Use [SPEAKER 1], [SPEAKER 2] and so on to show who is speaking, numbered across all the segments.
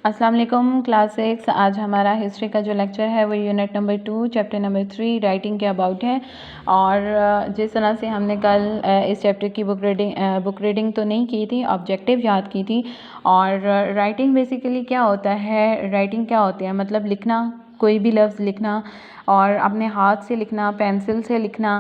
[SPEAKER 1] अस्सलाम वालेकुम क्लास 6। आज हमारा हिस्ट्री का जो लेक्चर है वो unit number 2 chapter number 3 writing के अबाउट है। और जिस तरह से हमने कल इस चैप्टर की बुक रीडिंग तो नहीं की थी, ऑब्जेक्टिव याद की थी। और राइटिंग बेसिकली क्या होता है, राइटिंग क्या होती है मतलब लिखना, कोई भी लफ्ज़ लिखना और अपने हाथ से लिखना, पेंसिल से लिखना,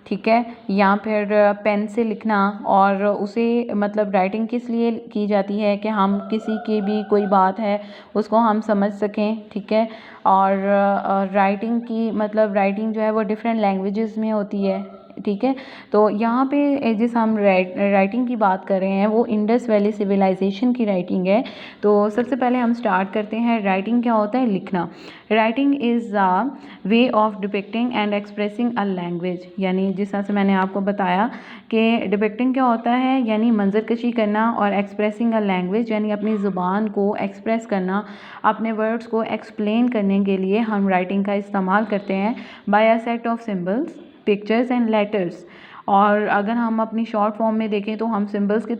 [SPEAKER 1] ठीक है, या फिर पेन से लिखना। और उसे मतलब राइटिंग किस लिए की जाती है कि हम किसी की भी कोई बात है उसको हम समझ सकें, ठीक है। और राइटिंग की मतलब राइटिंग जो है वो डिफरेंट लैंग्वेजेस में होती है, ठीक है। तो यहाँ पे जिस हम राइटिंग की बात कर रहे हैं वो इंडस वैली सिविलाइजेशन की राइटिंग है। तो सबसे पहले हम स्टार्ट करते हैं, राइटिंग क्या होता है, लिखना। Writing is a way of depicting and expressing a language, यानी जिस तरह से मैंने आपको बताया कि डिपिक्टिंग क्या होता है यानी मंजरकशी करना, और एक्सप्रेसिंग अ लैंग्वेज यानी अपनी ज़ुबान को एक्सप्रेस करना, अपने वर्ड्स को एक्सप्लेन करने के लिए हम राइटिंग का इस्तेमाल करते हैं by a set of symbols, pictures and letters. और अगर हम अपनी शॉर्ट फॉर्म में देखें तो हम सिंबल्स के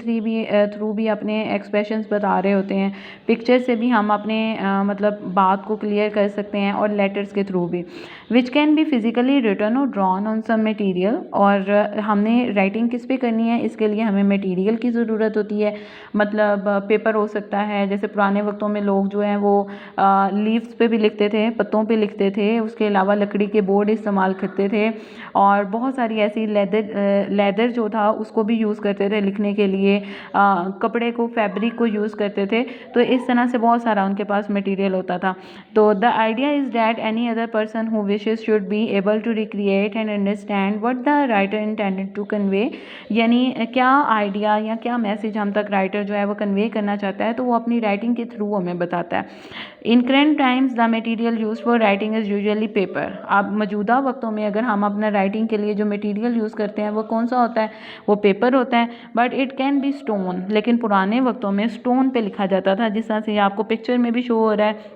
[SPEAKER 1] थ्रू भी अपने एक्सप्रेशंस बता रहे होते हैं, पिक्चर से भी हम अपने मतलब बात को क्लियर कर सकते हैं, और लेटर्स के थ्रू भी, which can be physically written और ड्रॉन ऑन सम मटेरियल। और हमने राइटिंग किस पे करनी है, इसके लिए हमें मटेरियल की ज़रूरत होती है। मतलब पेपर हो सकता है, जैसे पुराने वक्तों में लोग जो हैं वो लीव्स पे भी लिखते थे, पत्तों पे लिखते थे, उसके अलावा लकड़ी के बोर्ड इस्तेमाल करते थे, और बहुत सारी ऐसी लेदर जो था उसको भी यूज़ करते थे लिखने के लिए, कपड़े को, फैब्रिक को यूज़ करते थे। तो इस तरह से बहुत सारा उनके पास मटेरियल होता था। तो the idea is that any other person who wishes should be able to recreate and understand what the writer intended to convey, यानी क्या आइडिया या क्या मैसेज हम तक राइटर जो है वो कन्वे करना चाहता है, तो वो अपनी राइटिंग के थ्रू हमें बताता है। In current times the material use for writing is usually paper. अब मौजूदा वक्तों में अगर हम अपना राइटिंग के लिए जो मटेरियल यूज़ करते हैं वो कौन सा होता है, वो पेपर होता है। But it can be stone, लेकिन पुराने वक्तों में स्टोन पे लिखा जाता था, जिस तरह से ये आपको पिक्चर में भी शो हो रहा है,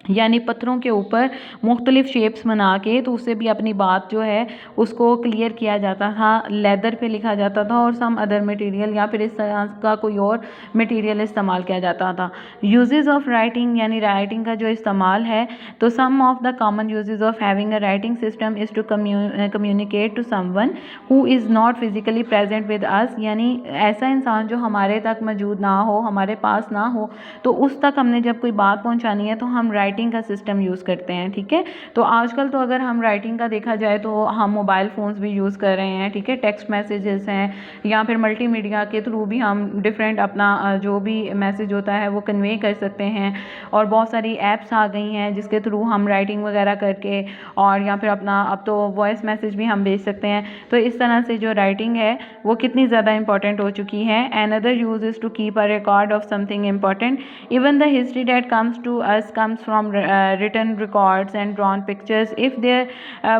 [SPEAKER 1] यानी पत्थरों के ऊपर मुख्तलिफ शेप्स बना के, तो उससे भी अपनी बात जो है उसको क्लियर किया जाता था। लेदर पे लिखा जाता था और सम अदर मटेरियल या फिर इस तरह का कोई और मटेरियल इस्तेमाल किया जाता था। यूजेस ऑफ राइटिंग, यानी राइटिंग का जो इस्तेमाल है, तो some of the common uses of having a writing system is to communicate to someone who is not physically present with us, यानी ऐसा इंसान जो हमारे तक मौजूद ना हो, हमारे पास ना हो, तो उस तक हमने जब कोई बात पहुंचानी है तो हम राइटिंग का सिस्टम यूज़ करते हैं, ठीक है। तो आजकल तो अगर हम राइटिंग का देखा जाए तो हम मोबाइल फ़ोन्स भी यूज़ कर रहे हैं, ठीक है, टेक्स्ट मैसेजेस हैं, या फिर मल्टीमीडिया के थ्रू भी हम डिफरेंट अपना जो भी मैसेज होता है वो कन्वे कर सकते हैं। और बहुत सारी ऐप्स आ गई हैं जिसके थ्रू हम राइटिंग वगैरह करके, और या फिर अपना अब तो वॉइस मैसेज भी हम भेज सकते हैं। तो इस तरह से जो राइटिंग है वो कितनी ज़्यादा इंपॉर्टेंट हो चुकी है। Another use is to keep a record of something important. Even the history that comes to us comes from written records and drawn pictures. If there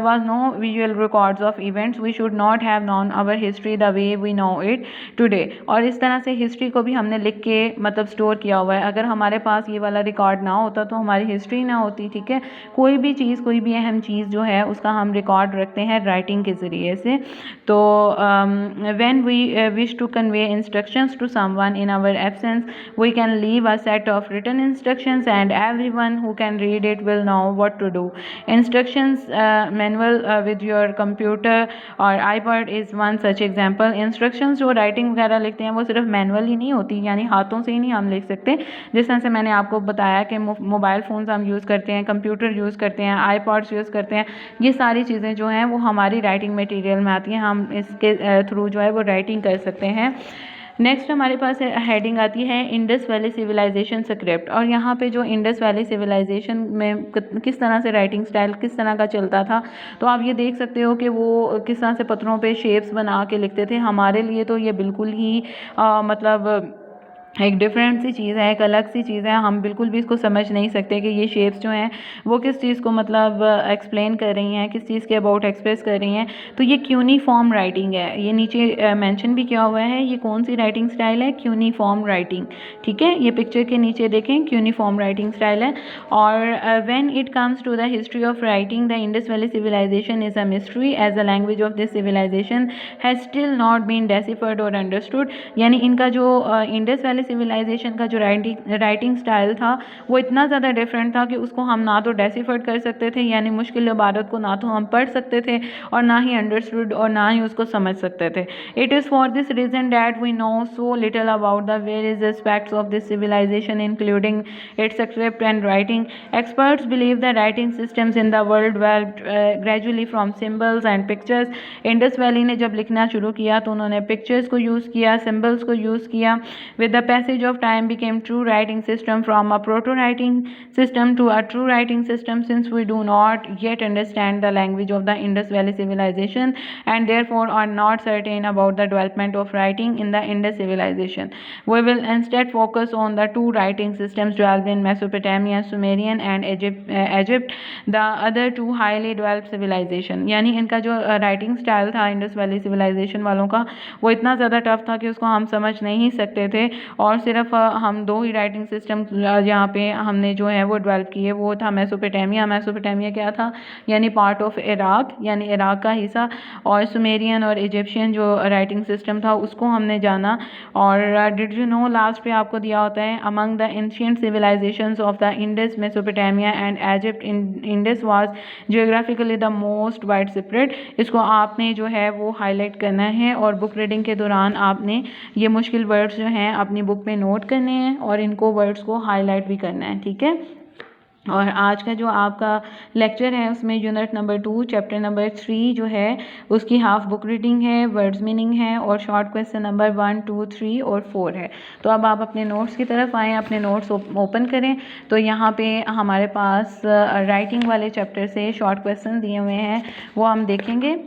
[SPEAKER 1] was no visual records of events, we should not have known our history the way we know it today. और इस तरह से history को भी हमने लिख के मतलब स्टोर किया हुआ है। अगर हमारे पास ये वाला रिकॉर्ड ना होता तो हमारी हिस्ट्री ना होती, ठीक है। कोई भी चीज़, कोई भी अहम चीज़ जो है उसका हम रिकॉर्ड रखते हैं राइटिंग के ज़रिए से। तो when we wish to convey instructions to someone in our absence, we can leave a set of written instructions and everyone who can read it will know what to do. Instructions manual with your computer और iPad is one such example. Instructions जो writing वगैरह लिखते हैं वो सिर्फ manual ही नहीं होती, यानी हाथों से ही नहीं हम लिख सकते। जिस तरह से मैंने आपको बताया कि मोबाइल फ़ोन्स हम यूज़ करते हैं, कंप्यूटर यूज़ करते हैं, iPods यूज़ करते हैं, ये सारी चीज़ें जो हैं वो हमारी राइटिंग मटेरियल में आती हैं। हम इसके थ्रू जो है वो राइटिंग कर सकते हैं। नेक्स्ट हमारे पास हेडिंग आती है इंडस वैली सिविलाइजेशन स्क्रिप्ट। और यहाँ पे जो इंडस वैली सिविलाइजेशन में किस तरह से राइटिंग स्टाइल किस तरह का चलता था, तो आप ये देख सकते हो कि वो किस तरह से पत्थरों पे शेप्स बना के लिखते थे। हमारे लिए तो ये बिल्कुल ही मतलब एक डिफरेंट सी चीज़ है, एक अलग सी चीज़ है। हम बिल्कुल भी इसको समझ नहीं सकते कि ये शेप्स जो हैं वो किस चीज़ को मतलब एक्सप्लेन कर रही हैं, किस चीज़ के अबाउट एक्सप्रेस कर रही हैं। तो ये क्यूनीफॉर्म राइटिंग है, ये नीचे मेंशन भी किया हुआ है। ये कौन सी राइटिंग स्टाइल है, क्यूनीफॉर्म राइटिंग, ठीक है। ये पिक्चर के नीचे देखें, क्यूनीफॉर्म राइटिंग स्टाइल है। और when it comes to the history of writing, the Indus valley civilisation is a mystery as the language of this civilisation has still not been deciphered और अंडरस्टूड। यानी इनका जो इंडस वैली सिविलाइजेशन का जो writing style था वो इतना ज़्यादा डिफरेंट था कि उसको हम ना तो डेसिफर्ड कर सकते थे, यानी मुश्किल इबारत को ना तो हम पढ़ सकते थे और ना ही अंडरस्टूड और ना ही उसको समझ सकते थे. It is for this reason that we know so little about the various aspects of this civilisation including its script and writing. Experts believe the writing systems in the world developed gradually from symbols and pictures. Indus valley ने जब लिखना शुरू किया तो उन्होंने pictures को use किया, symbols को यूज़ किया. With the passage of time became true writing system from a proto writing system to a true writing system. Since we do not yet understand the language of the Indus Valley civilization and therefore are not certain about the development of writing in the Indus civilization, we will instead focus on the two writing systems developed in Mesopotamia, Sumerian and Egypt, the other two highly developed civilization. यानी इनका जो writing style था Indus valley civilisation वालों का वो इतना ज़्यादा tough था कि उसको हम समझ नहीं सकते थे, और सिर्फ हम दो ही राइटिंग सिस्टम यहाँ पे हमने जो है वो डेवलप किए. वो था मेसोपोटामिया. मेसोपोटामिया क्या था, यानी पार्ट ऑफ इराक, यानी इराक का हिस्सा. और सुमेरियन और इजिप्शियन जो राइटिंग सिस्टम था उसको हमने जाना. और डिड यू नो लास्ट पे आपको दिया होता है among the ancient civilisations of the Indus, Mesopotamia and Egypt. Indus was geographically the most widespread. इसको आपने जो है वो हाईलाइट करना है और बुक रीडिंग के दौरान आपने ये मुश्किल वर्ड्स जो हैं अपनी बुक में नोट करने हैं और इनको वर्ड्स को हाईलाइट भी करना है. ठीक है. और आज का जो आपका लेक्चर है उसमें यूनिट नंबर 2 चैप्टर नंबर 3 जो है उसकी हाफ बुक रीडिंग है, वर्ड्स मीनिंग है और शॉर्ट क्वेश्चन नंबर 1, 2, 3 और 4 है. तो अब आप अपने नोट्स की तरफ आएँ, अपने नोट्स ओपन करें. तो यहाँ पे हमारे पास राइटिंग वाले चैप्टर से शॉर्ट क्वेश्चन दिए हुए हैं, वो हम देखेंगे.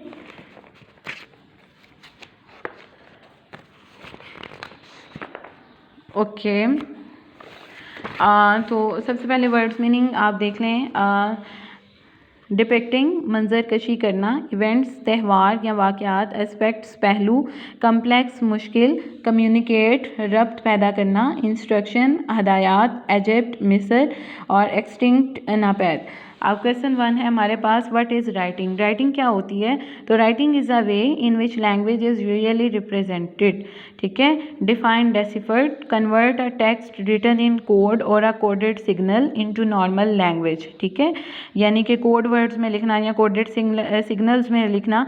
[SPEAKER 1] ओके. तो सबसे पहले वर्ड्स मीनिंग आप देख लें. डिपिक्टिंग मंजर कशी करना, इवेंट्स त्यौहार या वाक़यात, एस्पेक्ट्स पहलू, कम्प्लेक्स मुश्किल, कम्युनिकेट रब्त पैदा करना, इंस्ट्रक्शन हदायत, इजिप्ट मिस्र और एक्सटिंक्ट नापैद. अब क्वेश्चन 1 है हमारे पास, व्हाट इज़ राइटिंग. राइटिंग क्या होती है. तो writing is a way in which language is really represented. ठीक है. Define deciphered, convert a text written in code और a coded signal into normal language. ठीक है. यानी कि कोड वर्ड्स में लिखना या कोडेड सिग्नल्स में लिखना.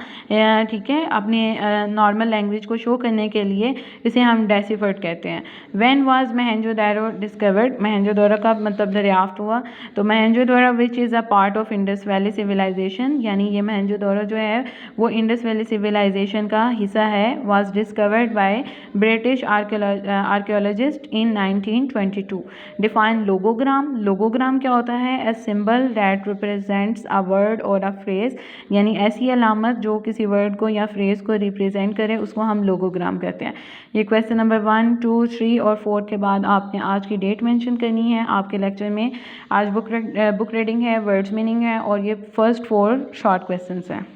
[SPEAKER 1] ठीक है. अपने नॉर्मल लैंग्वेज को शो करने के लिए इसे हम डेसिफर्ड कहते हैं. When was Mohenjodaro discovered. Mohenjodaro का मतलब दरियाफ्त हुआ. तो Mohenjodaro which is a part of Indus valley civilisation, यानी ये मोहनजोदारो जो है वो इंडस वैली सिविलाइजेशन का हिस्सा है. Was discovered by British archaeologist in 1922. Define logogram. Logogram क्या होता है. A symbol that represents a word और अ फ्रेज, यानी ऐसी अलामत जो किसी वर्ड को या फ्रेज को रिप्रेजेंट करे उसको हम लोगोग्राम कहते हैं. ये क्वेश्चन नंबर 1, 2, 3 और 4 के बाद आपने आज की डेट मेंशन करनी है आपके लेक्चर में. आज बुक रीडिंग है, वर्ड्स मीनिंग है और ये फर्स्ट 4 शॉर्ट क्वेश्चंस हैं.